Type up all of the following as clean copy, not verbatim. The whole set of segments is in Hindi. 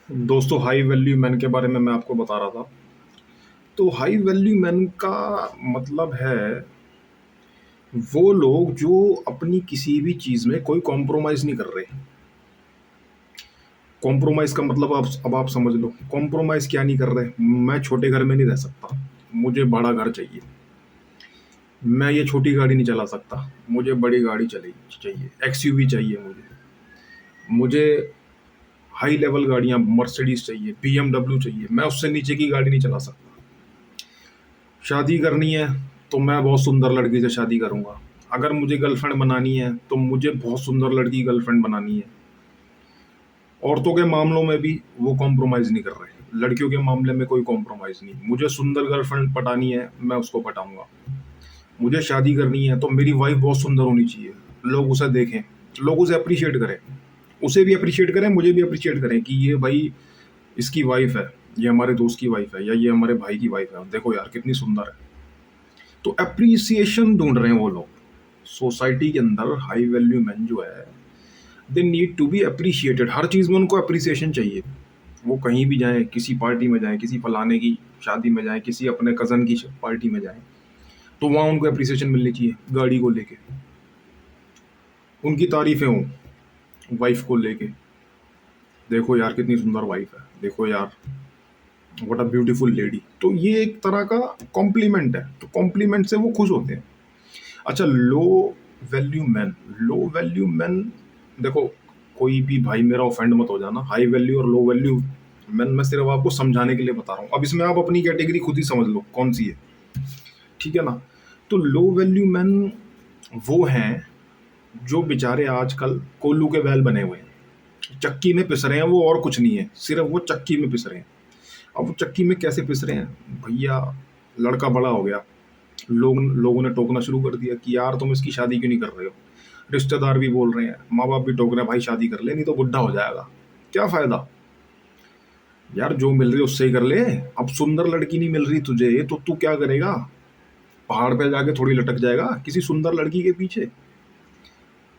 दोस्तों, हाई वैल्यू मैन के बारे में मैं आपको बता रहा था। तो हाई वैल्यू मैन का मतलब है वो लोग जो अपनी किसी भी चीज़ में कोई कॉम्प्रोमाइज़ नहीं कर रहे। कॉम्प्रोमाइज़ का मतलब अब आप समझ लो, कॉम्प्रोमाइज़ क्या नहीं कर रहे। मैं छोटे घर में नहीं रह सकता, मुझे बड़ा घर चाहिए। मैं ये छोटी गाड़ी नहीं चला सकता, मुझे बड़ी गाड़ी चली चाहिए, एक्सयूवी चाहिए मुझे हाई लेवल गाड़ियाँ मर्सिडीज चाहिए, बीएमडब्ल्यू चाहिए। मैं उससे नीचे की गाड़ी नहीं चला सकता। शादी करनी है तो मैं बहुत सुंदर लड़की से शादी करूंगा। अगर मुझे गर्लफ्रेंड बनानी है तो मुझे बहुत सुंदर लड़की गर्लफ्रेंड बनानी है। औरतों के मामलों में भी वो कॉम्प्रोमाइज़ नहीं कर रहे, लड़कियों के मामले में कोई कॉम्प्रोमाइज़ नहीं। मुझे सुंदर गर्लफ्रेंड पटानी है, मैं उसको पटाऊंगा। मुझे शादी करनी है तो मेरी वाइफ बहुत सुंदर होनी चाहिए, लोग उसे देखें, लोग उसे अप्रिशिएट करें, उसे भी अप्रिशिएट करें, मुझे भी अप्रिशिएट करें कि ये भाई इसकी वाइफ है, ये हमारे दोस्त की वाइफ है, या ये हमारे भाई की वाइफ है, देखो यार कितनी सुंदर है। तो अप्रिसिएशन ढूंढ रहे हैं वो लोग। सोसाइटी के अंदर हाई वैल्यू मैन जो है, they need to be appreciated. हर चीज़ में उनको अप्रिसिएशन चाहिए। वो कहीं भी जाएं, किसी पार्टी में जाएं, किसी फलाने की शादी में जाएं, किसी अपने कज़न की पार्टी में जाएं, तो वहाँ उनको अप्रिसिएशन मिलनी चाहिए। गाड़ी को लेके उनकी तारीफें हों, वाइफ को लेके, देखो यार कितनी सुंदर वाइफ है, देखो यार व्हाट अ ब्यूटीफुल लेडी। तो ये एक तरह का कॉम्प्लीमेंट है, तो कॉम्प्लीमेंट से वो खुश होते हैं। अच्छा, लो वैल्यू मैन, देखो कोई भी भाई मेरा ऑफेंड मत हो जाना। हाई वैल्यू और लो वैल्यू मैन मैं सिर्फ आपको समझाने के लिए बता रहा हूँ। अब इसमें आप अपनी कैटेगरी खुद ही समझ लो कौन सी है, ठीक है ना। तो लो वैल्यू मैन वो हैं जो बेचारे आजकल कोल्लू के बैल बने हुए हैं, चक्की में पिस रहे हैं वो, और कुछ नहीं है, सिर्फ वो चक्की में पिस रहे हैं। अब वो चक्की में कैसे पिस रहे हैं भैया, लड़का बड़ा हो गया, लोगों ने टोकना शुरू कर दिया कि यार तुम इसकी शादी क्यों नहीं कर रहे हो। रिश्तेदार भी बोल रहे हैं, माँ बाप भी टोक रहे हैं, भाई शादी कर ले नहीं तो बुढ़ा हो जाएगा। क्या फायदा यार, जो मिल रही है उससे ही कर ले। अब सुंदर लड़की नहीं मिल रही तुझे तो तू क्या करेगा, पहाड़ पे जाके थोड़ी लटक जाएगा किसी सुंदर लड़की के पीछे।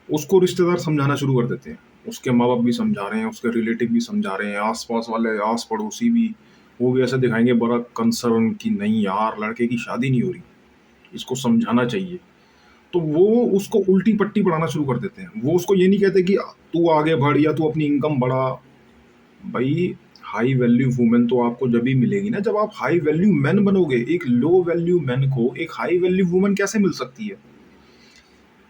उसको रिश्तेदार समझाना शुरू कर देते हैं, उसके माँ बाप भी समझा रहे हैं, उसके रिलेटिव भी समझा रहे हैं, आस पास वाले आस पड़ोसी भी, वो भी ऐसा दिखाएंगे बड़ा कंसर्न कि नहीं यार लड़के की शादी नहीं हो रही, इसको समझाना चाहिए। तो वो उसको उल्टी पट्टी पढ़ाना शुरू कर देते हैं। वो उसको ये नहीं कहते कि तू आगे बढ़ या तू अपनी इनकम बढ़ा। भाई, हाई वैल्यू वुमेन तो आपको जब भी मिलेगी ना जब आप हाई वैल्यू मैन बनोगे। एक लो वैल्यू मैन को एक हाई वैल्यू वुमेन कैसे मिल सकती है।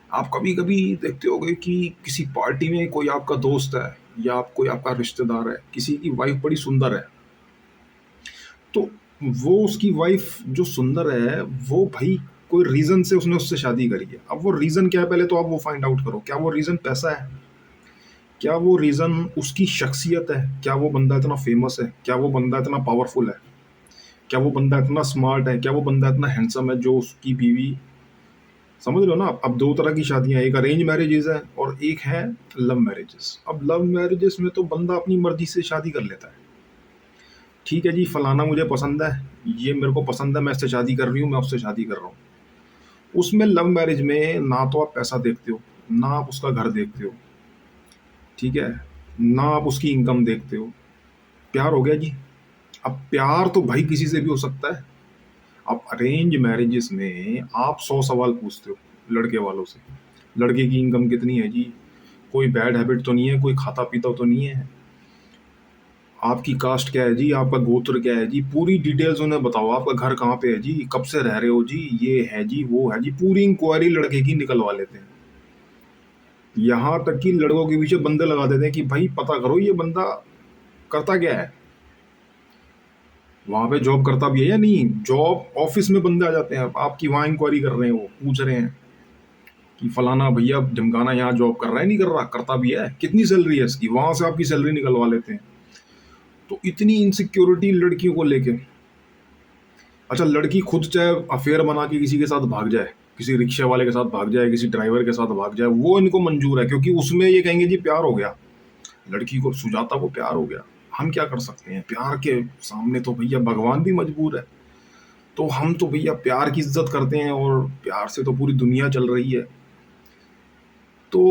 आप कभी कभी देखते होगे कि किसी पार्टी में कोई आपका दोस्त है या कोई आपका रिश्तेदार है, किसी की वाइफ बड़ी सुंदर है, तो वो उसकी वाइफ जो सुंदर है वो भाई कोई रीजन से उसने उससे शादी करी है। अब वो रीजन क्या है पहले तो आप वो फाइंड आउट करो। क्या वो रीजन पैसा है, क्या वो रीजन उसकी शख्सियत है, क्या वो बंदा इतना फेमस है, क्या वो बंदा इतना पावरफुल है, क्या वो बंदा इतना स्मार्ट है, क्या वो बंदा इतना हैंडसम है जो उसकी बीवी। समझ रहे हो ना। अब दो तरह की शादियां, एक अरेंज मैरिजेज है और एक है लव मैरिजेस। अब लव मैरिजेस में तो बंदा अपनी मर्जी से शादी कर लेता है। ठीक है जी, फलाना मुझे पसंद है, ये मेरे को पसंद है, मैं इससे शादी कर रही हूँ, मैं उससे शादी कर रहा हूँ। उसमें लव मैरिज में ना तो आप पैसा देखते हो, ना आप उसका घर देखते हो, ठीक है, ना आप उसकी इनकम देखते हो। प्यार हो गया जी। अब प्यार तो भाई किसी से भी हो सकता है। अब अरेंज मैरिजेस में आप 100 सवाल पूछते हो लड़के वालों से, लड़के की इनकम कितनी है जी, कोई बैड हैबिट तो नहीं है, कोई खाता पीता तो नहीं है, आपकी कास्ट क्या है जी, आपका गोत्र क्या है जी, पूरी डिटेल्स उन्हें बताओ, आपका घर कहाँ पे है जी, कब से रह रहे हो जी, ये है जी वो है जी, पूरी इंक्वायरी लड़के की निकलवा लेते हैं। यहाँ तक कि लड़कों के पीछे बंदे लगा देते हैं कि भाई पता करो ये बंदा करता क्या है, वहां पे जॉब करता भी है या नहीं। जॉब ऑफिस में बंदे आ जाते हैं, आपकी वहां इंक्वायरी कर रहे हैं, वो पूछ रहे हैं कि फलाना भैया ढमकाना यहाँ जॉब कर रहा है नहीं कर रहा, करता भी है, कितनी सैलरी है इसकी, वहां से आपकी सैलरी निकलवा लेते हैं। तो इतनी इनसिक्योरिटी लड़कियों को लेके। अच्छा, लड़की खुद चाहे अफेयर बना के किसी के साथ भाग जाए, किसी रिक्शे वाले के साथ भाग जाए, किसी ड्राइवर के साथ भाग जाए, वो इनको मंजूर है, क्योंकि उसमें ये कहेंगे जी प्यार हो गया, लड़की को सुजाता को प्यार हो गया। हम क्या कर सकते हैं, प्यार के सामने तो भैया भगवान भी मजबूर है। तो हम तो भैया प्यार की इज्जत करते हैं और प्यार से तो पूरी दुनिया चल रही है। तो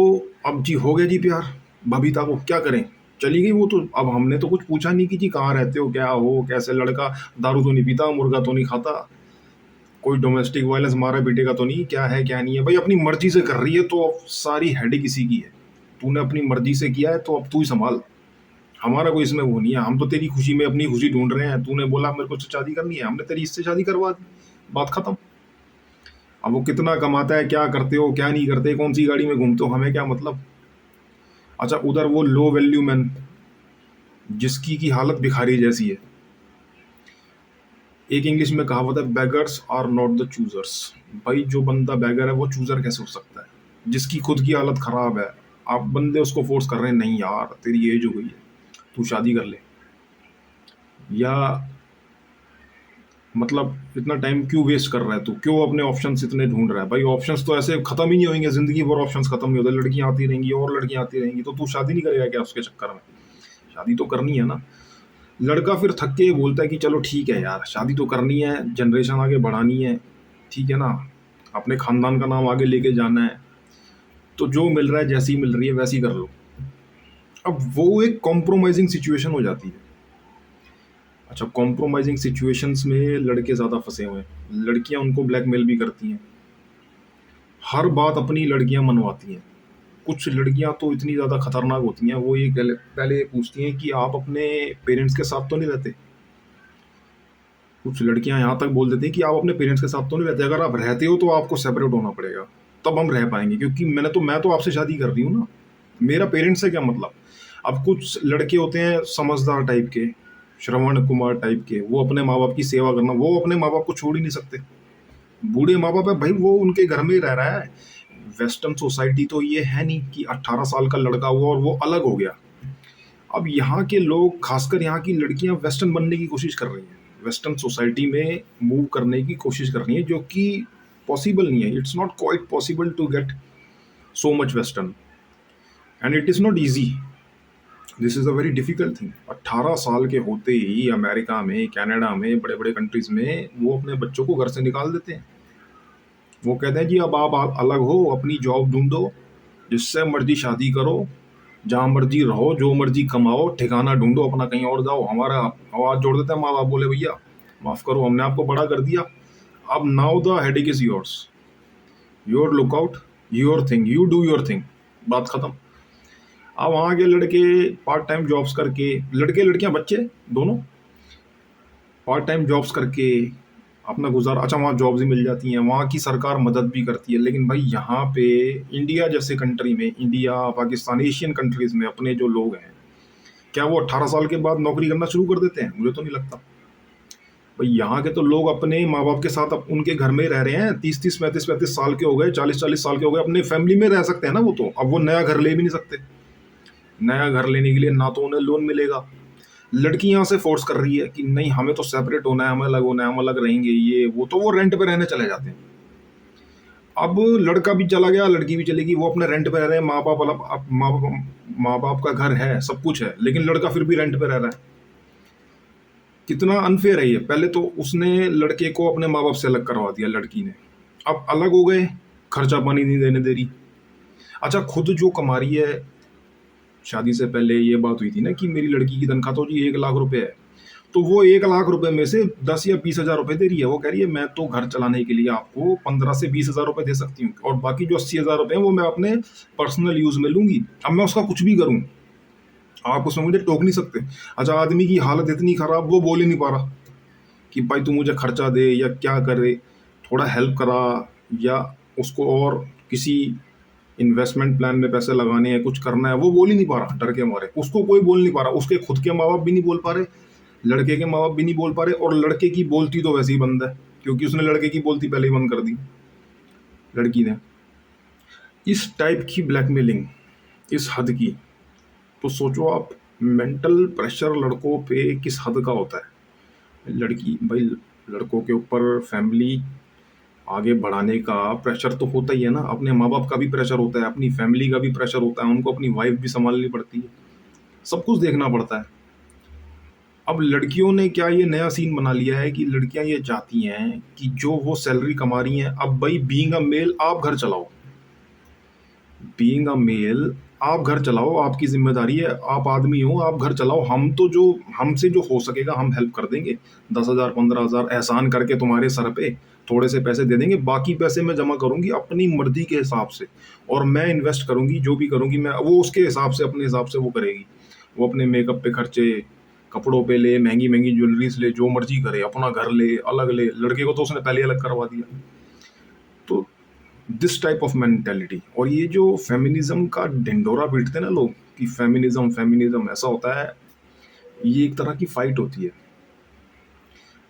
अब जी हो गया जी प्यार, बबीता को क्या करें। चली गई वो तो। अब हमने तो कुछ पूछा नहीं कि जी कहाँ रहते हो, क्या हो, कैसे, लड़का दारू तो नहीं पीता, मुर्गा तो नहीं खाता, कोई डोमेस्टिक वायलेंस मारा पीटेगा तो नहीं, क्या है क्या नहीं है। भाई अपनी मर्जी से कर रही है तो अब सारी हेडेक इसी की है। तूने अपनी मर्जी से किया है तो अब तू ही संभाल। हमारा कोई इसमें वो नहीं है, हम तो तेरी खुशी में अपनी खुशी ढूंढ रहे हैं। तूने बोला मेरे को शादी करनी है, हमने तेरी इससे शादी करवा दी, बात खत्म। अब वो कितना कमाता है, क्या करते हो, क्या नहीं करते, कौन सी गाड़ी में घूमते हो, हमें क्या मतलब। अच्छा, उधर वो लो वैल्यू मैन जिसकी की हालत भिखारी जैसी है। एक इंग्लिश में कहावत है, beggars are not the choosers. भाई जो बंदा बेगर है वो चूजर कैसे हो सकता है, जिसकी खुद की हालत खराब है। आप बंदे उसको फोर्स कर रहे हैं, नहीं यार तेरी एज हो गई है, तू शादी कर ले। या मतलब इतना टाइम क्यों वेस्ट कर रहा है तू, क्यों अपने ऑप्शंस इतने ढूंढ रहा है। भाई ऑप्शंस तो ऐसे खत्म ही नहीं होंगे, जिंदगी भर ऑप्शंस खत्म नहीं होते, लड़कियां आती रहेंगी और लड़कियां आती रहेंगी। तो तू शादी नहीं करेगा क्या उसके चक्कर में? शादी तो करनी है ना। लड़का फिर थक के बोलता है कि चलो ठीक है यार, शादी तो करनी है, जनरेशन आगे बढ़ानी है, ठीक है ना, अपने खानदान का नाम आगे लेके जाना है, तो जो मिल रहा है जैसी मिल रही है वैसी कर लो। अब वो एक कॉम्प्रोमाइजिंग सिचुएशन हो जाती है। अच्छा, कॉम्प्रोमाइजिंग सिचुएशंस में लड़के ज़्यादा फंसे हुए हैं, लड़कियां उनको ब्लैकमेल भी करती हैं, हर बात अपनी लड़कियां मनवाती हैं। कुछ लड़कियां तो इतनी ज़्यादा खतरनाक होती हैं, वो ये पहले पूछती हैं कि आप अपने पेरेंट्स के साथ तो नहीं रहते। कुछ लड़कियां यहाँ तक बोल देती हैं कि आप अपने पेरेंट्स के साथ तो नहीं रहते, अगर आप रहते हो तो आपको सेपरेट होना पड़ेगा, तब हम रह पाएंगे, क्योंकि मैं तो आपसे शादी कर रही हूँ ना, मेरा पेरेंट्स से क्या मतलब। अब कुछ लड़के होते हैं समझदार टाइप के, श्रवण कुमार टाइप के, वो अपने माँ बाप की सेवा करना, वो अपने माँ बाप को छोड़ ही नहीं सकते। बूढ़े माँ बाप है भाई, वो उनके घर में ही रह रहा है। वेस्टर्न सोसाइटी तो ये है नहीं कि 18 साल का लड़का हुआ और वो अलग हो गया। अब यहाँ के लोग, खासकर यहाँ की लड़कियां वेस्टर्न बनने की कोशिश कर रही हैं, वेस्टर्न सोसाइटी में मूव करने की कोशिश कर रही हैं, जो कि पॉसिबल नहीं है। It's not quite possible to get so much western, and it is not easy. This is a very difficult thing. 18 साल के होते ही अमेरिका में, कनाडा में, बड़े बड़े कंट्रीज में वो अपने बच्चों को घर से निकाल देते हैं। वो कहते हैं जी अब आप अलग हो, अपनी जॉब ढूंढो, जिससे मर्जी शादी करो, जहाँ मर्जी रहो, जो मर्जी कमाओ, ठिकाना ढूंढो अपना, कहीं और जाओ। हमारा आवाज़ जोड़ देता है माँ बाप, बोले भैया माफ़ करो, हमने आपको बड़ा कर दिया, अब now the headache is yours, your lookout, your thing, you do your thing, बात खत्म। अब वहाँ के लड़के पार्ट टाइम जॉब्स करके, लड़के लड़कियाँ बच्चे दोनों पार्ट टाइम जॉब्स करके अपना गुजार, अच्छा वहाँ जॉब्स ही मिल जाती हैं, वहाँ की सरकार मदद भी करती है। लेकिन भाई यहाँ पे इंडिया जैसे कंट्री में, इंडिया पाकिस्तान एशियन कंट्रीज में अपने जो लोग हैं, क्या वो 18 साल के बाद नौकरी करना शुरू कर देते हैं? मुझे तो नहीं लगता। भाई यहाँ के तो लोग अपने माँ बाप के साथ उनके घर में रह रहे हैं, 30-30, 35-35 साल के हो गए, 40-40 साल के हो गए, अपने फैमिली में रह सकते हैं ना वो तो। अब वो नया घर ले भी नहीं सकते। नया घर लेने के लिए ना तो उन्हें लोन मिलेगा, लड़की यहाँ से फोर्स कर रही है कि नहीं हमें तो सेपरेट होना है, हमें अलग होना है, हम अलग रहेंगे, ये वो, तो वो रेंट पे रहने चले जाते हैं। अब लड़का भी चला गया, लड़की भी चलेगी, वो अपने रेंट पे रह रहे हैं, माँ बाप अलग, माँ बाप का घर है, सब कुछ है, लेकिन लड़का फिर भी रेंट पे रह रहा है। कितना अनफेयर है ये। पहले तो उसने लड़के को अपने माँ बाप से अलग करवा दिया, लड़की ने, अब अलग हो गए, खर्चा पानी नहीं देने दे रही। अच्छा, खुद जो कमा रही है, शादी से पहले ये बात हुई थी ना कि मेरी लड़की की तनख्वाह तो जी 1 लाख रुपए है, तो वो 1 लाख रुपए में से 10 या 20 हजार रुपए दे रही है। वो कह रही है मैं तो घर चलाने के लिए आपको 15 से 20 हजार रुपए दे सकती हूँ, और बाकी जो 80 हजार रुपए हैं वो मैं अपने पर्सनल यूज में लूंगी। अब मैं उसका कुछ भी करूँ, आप उसमें मुझे टोक नहीं सकते। अच्छा, आदमी की हालत इतनी खराब, वो बोल ही नहीं पा रहा कि भाई तू मुझे खर्चा दे या क्या करे, थोड़ा हेल्प करा, या उसको और किसी इन्वेस्टमेंट प्लान में पैसे लगाने हैं, कुछ करना है, वो बोल ही नहीं पा रहा, डर के मारे उसको कोई बोल नहीं पा रहा। उसके खुद के माँ बाप भी नहीं बोल पा रहे, लड़के के माँ बाप भी नहीं बोल पा रहे, और लड़के की बोलती तो वैसे ही बंद है, क्योंकि उसने लड़के की बोलती पहले ही बंद कर दी, लड़की ने। इस टाइप की ब्लैकमेलिंग इस हद की, तो सोचो आप मेंटल प्रेशर लड़कों पे किस हद का होता है। लड़की भाई, लड़कों के ऊपर फैमिली आगे बढ़ाने का प्रेशर तो होता ही है ना, अपने माँ बाप का भी प्रेशर होता है, अपनी फैमिली का भी प्रेशर होता है, उनको अपनी वाइफ भी संभालनी पड़ती है, सब कुछ देखना पड़ता है। अब लड़कियों ने क्या ये नया सीन बना लिया है कि लड़कियां ये चाहती हैं कि जो वो सैलरी कमा रही हैं, अब भाई बीइंग अ मेल आप घर चलाओ, बीइंग अ मेल आप घर चलाओ, आपकी ज़िम्मेदारी है, आप आदमी हो, आप घर चलाओ, हम तो जो हमसे जो हो सकेगा हम हेल्प कर देंगे। 10,000 15,000 एहसान करके तुम्हारे सर पे थोड़े से पैसे दे देंगे, बाकी पैसे मैं जमा करूँगी अपनी मर्ज़ी के हिसाब से, और मैं इन्वेस्ट करूँगी, जो भी करूँगी मैं, वो उसके हिसाब से, अपने हिसाब से वो करेगी। वो अपने मेकअप पे खर्चे, कपड़ों पे ले, महँगी-महँगी ज्वेलरीज़ ले, जो मर्ज़ी करे, अपना घर ले, अलग ले, लड़के को तो उसने पहले ही अलग करवा दिया। तो दिस टाइप ऑफ मेंटेलिटी, और ये जो फेमिनिज्म का ढिंढोरा पीटते हैं ना लोग कि फेमिनिज्म फेमिनिज्म ऐसा होता है, ये एक तरह की फाइट होती है।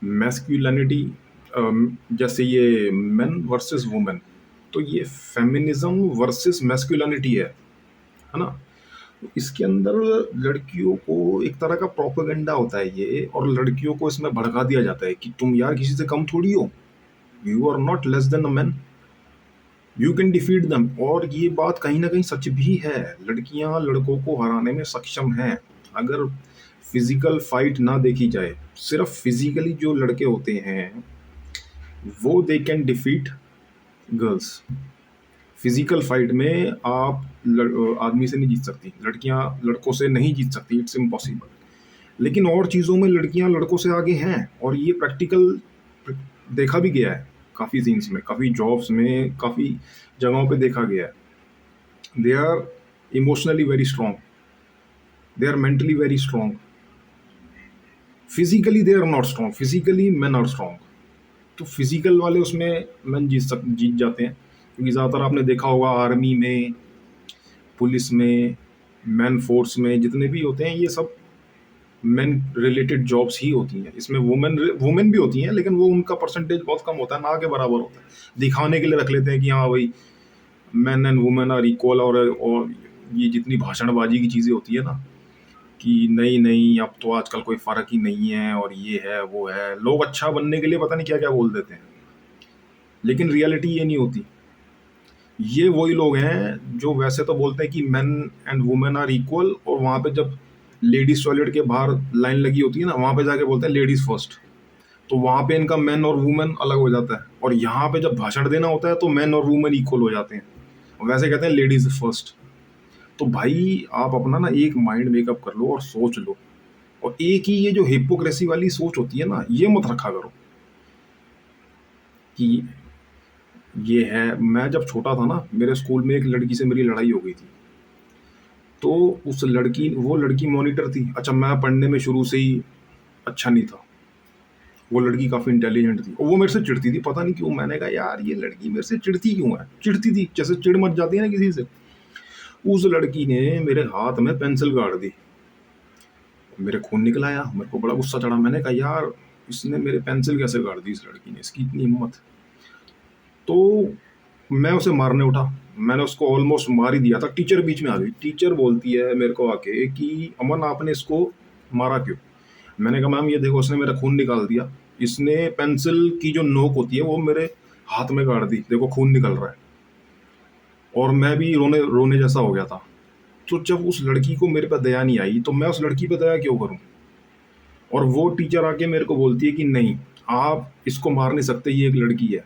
मैस्कुलिनिटी, जैसे ये मेन वर्सेस वुमेन, तो ये फेमिनिज्म वर्सेस मैस्कुलिनिटी है ना। तो इसके अंदर लड़कियों को एक तरह का प्रोपेगेंडा होता है ये, और लड़कियों को इसमें भड़का दिया जाता है कि तुम यार किसी से कम थोड़ी हो, you are not less than a man, you can defeat them. और ये बात कहीं ना कहीं सच भी है, लड़कियां लड़कों को हराने में सक्षम हैं, अगर फिजिकल फाइट ना देखी जाए। सिर्फ फिजिकली जो लड़के होते हैं वो they can defeat girls. Physical fight में आप आदमी से नहीं जीत सकती, लड़कियां लड़कों से नहीं जीत सकती, इट्स इम्पॉसिबल। लेकिन और चीज़ों में लड़कियां लड़कों से आगे हैं, और ये प्रैक्टिकल देखा भी गया है, काफ़ी सीन्स में, काफ़ी जॉब्स में, काफ़ी जगहों पे देखा गया है। They are emotionally very strong, they are mentally very strong, physically they are not strong, physically man are strong. तो फिजिकल वाले उसमें मैन जीत जाते हैं, क्योंकि ज़्यादातर आपने देखा होगा आर्मी में, पुलिस में, मैन फोर्स में जितने भी होते हैं, ये सब मैन रिलेटेड जॉब्स ही होती हैं। इसमें वुमेन वुमेन भी होती हैं, लेकिन वो उनका परसेंटेज बहुत कम होता है, ना के बराबर होता है। दिखाने के लिए रख लेते हैं कि हाँ भाई man and women are equal, और ये जितनी भाषणबाजी की चीज़ें होती है ना कि नहीं नहीं अब तो आजकल कोई फ़र्क ही नहीं है, और ये है वो है, लोग अच्छा बनने के लिए पता नहीं क्या क्या बोल देते हैं, लेकिन रियलिटी ये नहीं होती। ये वही लोग हैं जो वैसे तो बोलते हैं कि men and women are equal, और वहाँ पे जब लेडीज टॉयलेट के बाहर लाइन लगी होती है ना, वहाँ पे जाके बोलते हैं लेडीज फर्स्ट। तो वहाँ पे इनका मेन और वुमेन अलग हो जाता है, और यहाँ पे जब भाषण देना होता है तो मेन और वुमेन इक्वल हो जाते हैं, वैसे कहते हैं लेडीज फर्स्ट। तो भाई आप अपना ना एक माइंड मेकअप कर लो और सोच लो, और एक ही ये जो हिपोक्रेसी वाली सोच होती है ना, ये मत रखा करो कि ये है। मैं जब छोटा था ना, मेरे स्कूल में एक लड़की से मेरी लड़ाई हो गई थी, तो उस लड़की वो लड़की मॉनिटर थी। अच्छा, मैं पढ़ने में शुरू से ही अच्छा नहीं था, वो लड़की काफ़ी इंटेलिजेंट थी, और वो मेरे से चिढ़ती थी, पता नहीं क्यों। मैंने कहा यार ये लड़की मेरे से चिढ़ती क्यों है, चिढ़ती थी जैसे चिढ़ मच जाती है ना किसी से। उस लड़की ने मेरे हाथ में पेंसिल गाड़ दी, मेरे खून निकल आया, मेरे को बड़ा गुस्सा चढ़ा। मैंने कहा यार इसने मेरे पेंसिल कैसे गाड़ दी, इस लड़की ने, इसकी इतनी हिम्मत। तो मैं उसे मारने उठा, मैंने उसको ऑलमोस्ट मार ही दिया था। टीचर बीच में आ गई, टीचर बोलती है मेरे को आके कि अमन आपने इसको मारा क्यों। मैंने कहा मैम ये देखो इसने मेरा खून निकाल दिया, इसने पेंसिल की जो नोक होती है वो मेरे हाथ में गाड़ दी, देखो खून निकल रहा है। और मैं भी रोने रोने जैसा हो गया था। तो जब उस लड़की को मेरे पे दया नहीं आई, तो मैं उस लड़की पे दया क्यों करूं। और वो टीचर आके मेरे को बोलती है कि नहीं आप इसको मार नहीं सकते, ये एक लड़की है।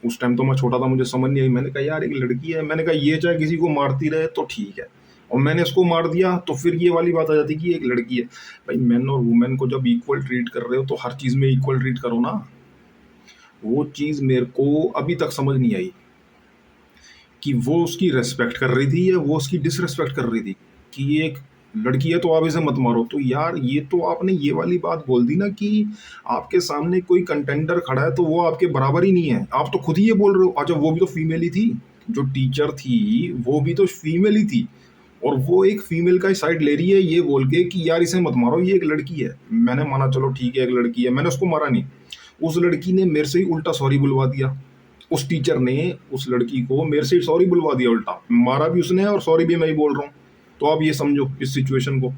उस टाइम तो मैं छोटा था, मुझे समझ नहीं आई। मैंने कहा यार एक लड़की है, मैंने कहा ये चाहे किसी को मारती रहे तो ठीक है, और मैंने इसको मार दिया तो फिर ये वाली बात आ जाती कि एक लड़की है। भाई मैन और वुमेन को जब इक्वल ट्रीट कर रहे हो तो हर चीज़ में इक्वल ट्रीट करो ना। वो चीज़ मेरे को अभी तक समझ नहीं आई कि वो उसकी रेस्पेक्ट कर रही थी या वो उसकी डिसरेस्पेक्ट कर रही थी, कि ये एक लड़की है तो आप इसे मत मारो। तो यार ये तो आपने ये वाली बात बोल दी ना कि आपके सामने कोई कंटेंडर खड़ा है तो वो आपके बराबर ही नहीं है, आप तो खुद ही ये बोल रहे हो। अच्छा वो भी तो फीमेल ही थी, जो टीचर थी वो भी तो फीमेल ही थी, और वो एक फीमेल का साइड ले रही है ये बोल के कि यार इसे मत मारो ये एक लड़की है। मैंने माना चलो ठीक है एक लड़की है, मैंने उसको मारा नहीं। उस लड़की ने मेरे से ही उल्टा सॉरी बुलवा दिया, उस टीचर ने उस लड़की को मेरे से सॉरी बुलवा दिया, उल्टा मारा भी उसने और सॉरी भी मैं ही बोल रहा हूँ। तो आप ये समझो इस सिचुएशन को।